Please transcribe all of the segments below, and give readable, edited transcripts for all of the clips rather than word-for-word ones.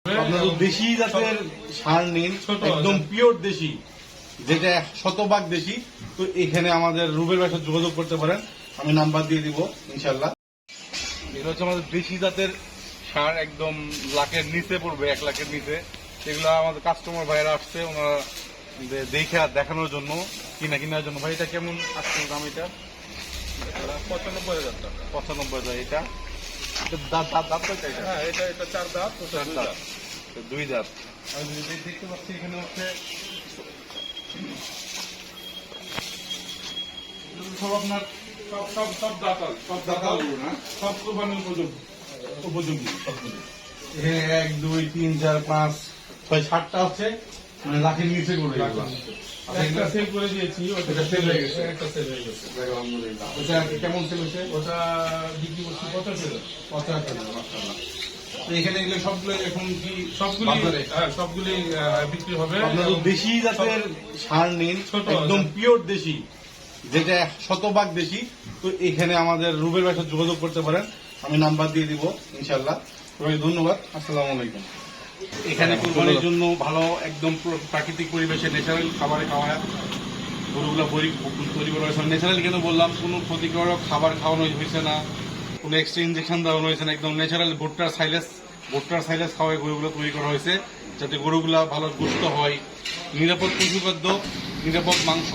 আপনারা দেশি জাতের ষাঁড় নিন, একদম পিওর দেশি, যেটা শতভাগ দেশি। তো এখানে আমাদের রুবেল ভাইয়ের সাথে যোগাযোগ করতে পারেন, আমি নাম্বার দিয়ে দিব ইনশাল্লাহ। এগুলো হচ্ছে আমাদের দেশি জাতের ষাঁড়, একদম লাখের নিচে পড়বে, 1 লাখের নিচে। এগুলো আমাদের কাস্টমার ভাইয়েরা আসছে, ওনারা দেখে দেখানোর জন্য, কেনার জন্য। ভাই এটা কেমন আসছে দাম? এটা 95,000 টাকা। 95,000। এটা দাঁত কয়টা? এটা হ্যাঁ, এটা 4 দাঁত, ওটা 2 দাঁত। 2 দাঁত। আমি যদি দেখতে পাচ্ছি এখানে হচ্ছে সব আপনার সব দাঁত আছে। সব দাঁতাল না, সব কোরবানি উপযোগী সবগুলো। এখানে 1 2 3 4 5 6 7টা হচ্ছে, মানে লাখের নিচে করে এগুলো। একটা সেল করে দিয়েছি, এটা sell হয়ে গেছে। একটা সেল হয়ে গেছে। আলহামদুলিল্লাহ। ওটা কেমন সেল হচ্ছে? ওটা বিক্রি করছি 85,000। 50,000 মাশাআল্লাহ। তো এখানে এগুলো সবগুলো এখন কি সবগুলি বাজারে? সবগুলি বিক্রি হবে। আপনারা দেশি জাতের ষাঁড় নিন, ছোট একদম পিওর দেশি, যেটা শতভাগ দেশি। তো এখানে আমাদের রুবেল ভাইয়ের সাথে যোগাযোগ করতে পারেন, আমি নাম্বার দিয়ে দিব ইনশাল্লাহ। সবাই ধন্যবাদ, আসসালামু আলাইকুম। এখানে কোরবানির জন্য ভালো, একদম প্রাকৃতিক পরিবেশে ন্যাচারাল খাবারে খাওয়া গরুগুলো তৈরি করা হয়েছে। ন্যাচারাল কেন বললাম, কোনো ক্ষতিকারক খাবার খাওয়ানো হয়েছে না, কোনো এক্সট্রা ইঞ্জেকশন দেওয়ানো হয়েছে না, একদম ন্যাচারাল ভুট্টার সাইলেস খাওয়ায় গরুগুলো তৈরি করা হয়েছে, যাতে গরুগুলা ভালো সুস্থ হয়। নিরাপদ পশুখাদ্য, নিরাপদ মাংস।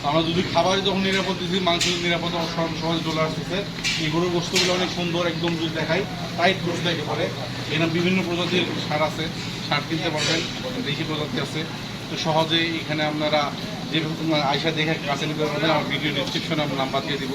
আমরা যদি খাবার যখন নিরাপদ দিচ্ছি, মাংস নিরাপদ সহজে চলে আসতেছে। এই গরুর গোস্তগুলো অনেক সুন্দর, একদম যদি দেখাই টাইট গোস্ত একেবারে। এখানে বিভিন্ন প্রজাতির সার আছে, সার কিনতে পারবেন, দেশি প্রজাতি আছে। তো সহজে এখানে আপনারা যে আয়সা দেখে কাছে নিতে পারবেন। আমার ভিডিও ডিসক্রিপশনে আমি নাম্বার দিয়ে দিব।